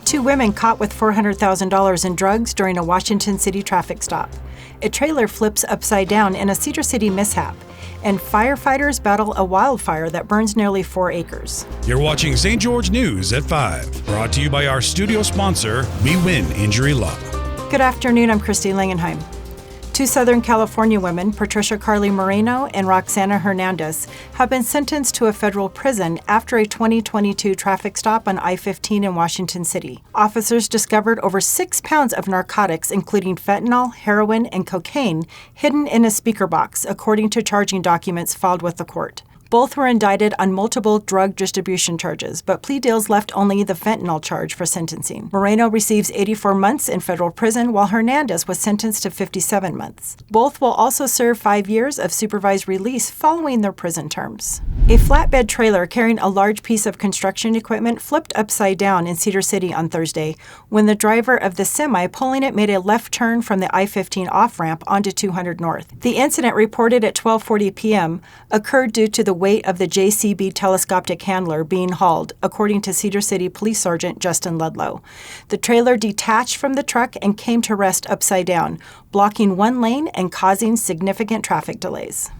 Two women caught with $400,000 in drugs during a Washington City traffic stop. A trailer flips upside down in a Cedar City mishap. And firefighters battle a wildfire that burns nearly 4 acres. You're watching St. George News at 5, brought to you by our studio sponsor, We Win Injury Law. Good afternoon, I'm Christine Langenheim. Two Southern California women, Patricia Carly Moreno and Roxana Hernandez, have been sentenced to a federal prison after a 2022 traffic stop on I-15 in Washington City. Officers discovered over 6 pounds of narcotics, including fentanyl, heroin, and cocaine, hidden in a speaker box, according to charging documents filed with the court. Both were indicted on multiple drug distribution charges, but plea deals left only the fentanyl charge for sentencing. Moreno receives 84 months in federal prison, while Hernandez was sentenced to 57 months. Both will also serve 5 years of supervised release following their prison terms. A flatbed trailer carrying a large piece of construction equipment flipped upside down in Cedar City on Thursday when the driver of the semi pulling it made a left turn from the I-15 off-ramp onto 200 North. The incident, reported at 12:40 p.m., occurred due to the weight of the JCB telescopic handler being hauled, according to Cedar City Police Sergeant Justin Ludlow. The trailer detached from the truck and came to rest upside down, blocking one lane and causing significant traffic delays.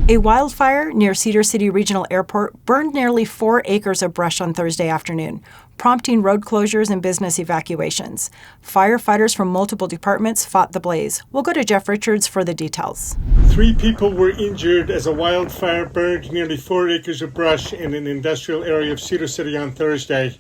A wildfire near Cedar City Regional Airport burned nearly 4 acres of brush on Thursday afternoon, prompting road closures and business evacuations. Firefighters from multiple departments fought the blaze. We'll go to Jeff Richards for the details. 3 people were injured as a wildfire burned nearly 4 acres of brush in an industrial area of Cedar City on Thursday.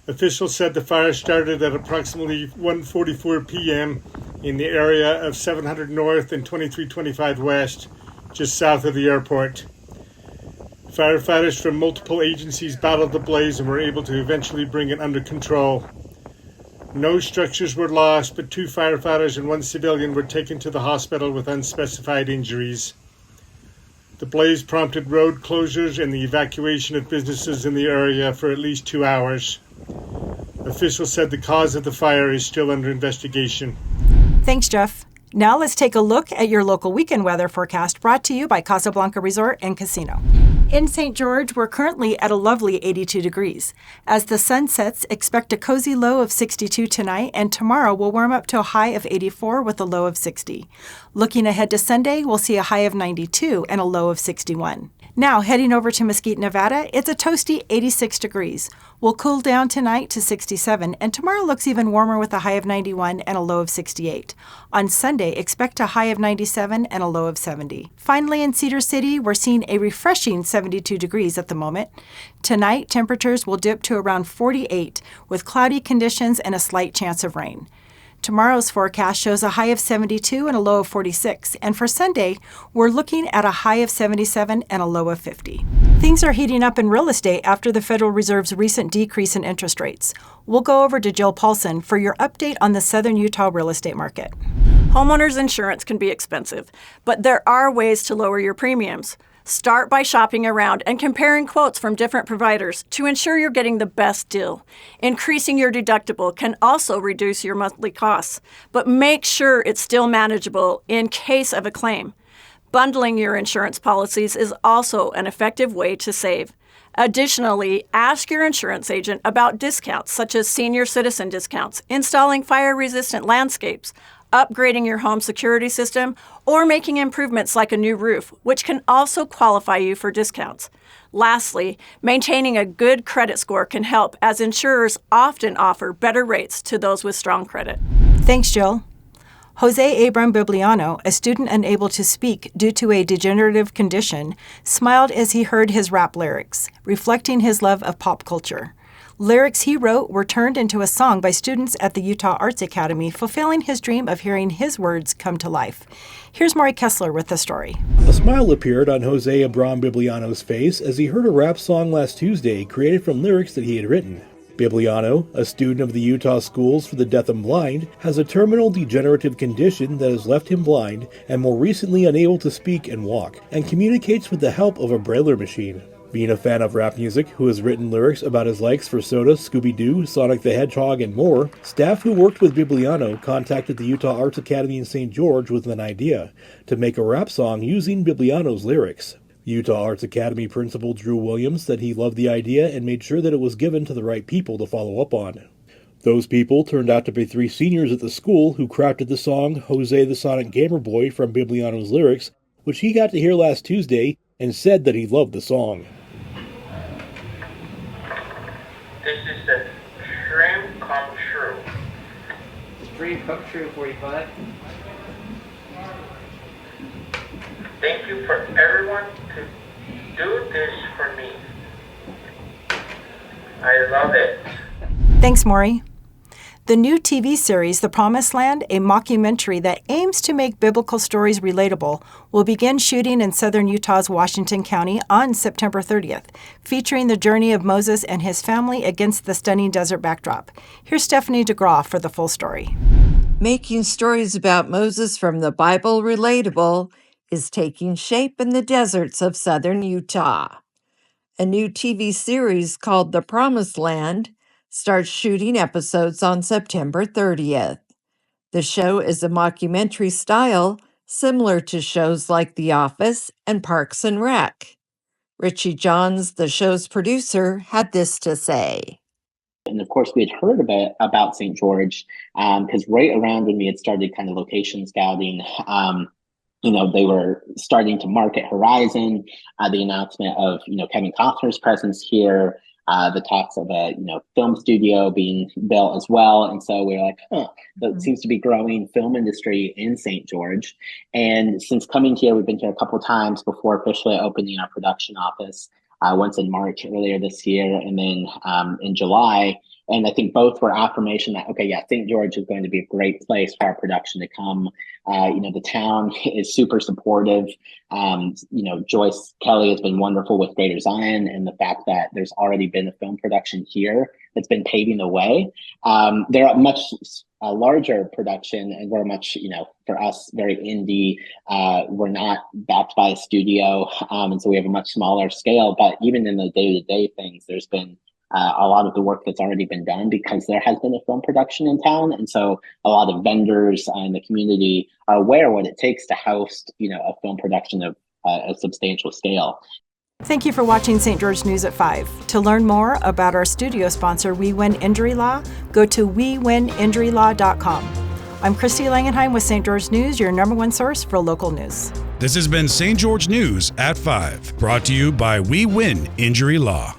Officials said the fire started at approximately 1:44 p.m. in the area of 700 North and 2325 West, just south of the airport. Firefighters from multiple agencies battled the blaze and were able to eventually bring it under control. No structures were lost, but 2 firefighters and 1 civilian were taken to the hospital with unspecified injuries. The blaze prompted road closures and the evacuation of businesses in the area for at least 2 hours. Officials said the cause of the fire is still under investigation. Thanks, Jeff. Now let's take a look at your local weekend weather forecast, brought to you by Casablanca Resort and Casino. In St. George, we're currently at a lovely 82 degrees. As the sun sets, expect a cozy low of 62 tonight, and tomorrow we'll warm up to a high of 84 with a low of 60. Looking ahead to Sunday, we'll see a high of 92 and a low of 61. Now, heading over to Mesquite, Nevada, it's a toasty 86 degrees. We'll cool down tonight to 67, and tomorrow looks even warmer with a high of 91 and a low of 68. On Sunday, expect a high of 97 and a low of 70. Finally, in Cedar City, we're seeing a refreshing 72 degrees at the moment. Tonight, temperatures will dip to around 48, with cloudy conditions and a slight chance of rain. Tomorrow's forecast shows a high of 72 and a low of 46, and for Sunday, we're looking at a high of 77 and a low of 50. Things are heating up in real estate after the Federal Reserve's recent decrease in interest rates. We'll go over to Jill Paulson for your update on the Southern Utah real estate market. Homeowners insurance can be expensive, but there are ways to lower your premiums. Start by shopping around and comparing quotes from different providers to ensure you're getting the best deal. Increasing your deductible can also reduce your monthly costs, but make sure it's still manageable in case of a claim. Bundling your insurance policies is also an effective way to save. Additionally, ask your insurance agent about discounts such as senior citizen discounts, installing fire-resistant landscapes, upgrading your home security system, or making improvements like a new roof, which can also qualify you for discounts. Lastly, maintaining a good credit score can help, as insurers often offer better rates to those with strong credit. Thanks, Jill. Jose Abram Bibliano, a student unable to speak due to a degenerative condition, smiled as he heard his rap lyrics, reflecting his love of pop culture. Lyrics he wrote were turned into a song by students at the Utah Arts Academy, fulfilling his dream of hearing his words come to life. Here's Maury Kessler with the story. A smile appeared on Jose Abram Bibliano's face as he heard a rap song last Tuesday created from lyrics that he had written. Bibliano, a student of the Utah Schools for the Deaf and Blind, has a terminal degenerative condition that has left him blind and more recently unable to speak and walk, and communicates with the help of a braille machine. Being a fan of rap music, who has written lyrics about his likes for Soda, Scooby-Doo, Sonic the Hedgehog, and more, staff who worked with Bibliano contacted the Utah Arts Academy in St. George with an idea to make a rap song using Bibliano's lyrics. Utah Arts Academy principal Drew Williams said he loved the idea and made sure that it was given to the right people to follow up on. Those people turned out to be 3 seniors at the school who crafted the song Jose the Sonic Gamer Boy from Bibliano's lyrics, which he got to hear last Tuesday and said that he loved the song. This is a dream come true. Dream come true, 45. Thank you for everyone to do this for me. I love it. Thanks, Maury. The new TV series, The Promised Land, a mockumentary that aims to make biblical stories relatable, will begin shooting in southern Utah's Washington County on September 30th, featuring the journey of Moses and his family against the stunning desert backdrop. Here's Stephanie DeGraw for the full story. Making stories about Moses from the Bible relatable is taking shape in the deserts of southern Utah. A new TV series called The Promised Land starts shooting episodes on September 30th. The show is a mockumentary style similar to shows like The Office and Parks and Rec. Richie Johns, the show's producer, had this to say. And of course, we had heard about St. George because right around when we had started kind of location scouting, they were starting to market Horizon, the announcement of, Kevin Costner's presence here, the talks of a, film studio being built as well. And so we were like, that seems to be growing film industry in St. George. And since coming here, we've been here a couple of times before officially opening our production office, once in March earlier this year, and then in July. And I think both were affirmation that, St. George is going to be a great place for our production to come. The town is super supportive. Joyce Kelly has been wonderful with Greater Zion, and the fact that there's already been a film production here that's been paving the way. They're a much larger production, and we're much, for us, very indie. We're not backed by a studio, and so we have a much smaller scale. But even in the day-to-day things, there's been a lot of the work that's already been done because there has been a film production in town. And so a lot of vendors in the community are aware what it takes to host, a film production of a substantial scale. Thank you for watching St. George News at 5. To learn more about our studio sponsor, We Win Injury Law, go to wewininjurylaw.com. I'm Christy Langenheim with St. George News, your #1 source for local news. This has been St. George News at 5, brought to you by We Win Injury Law.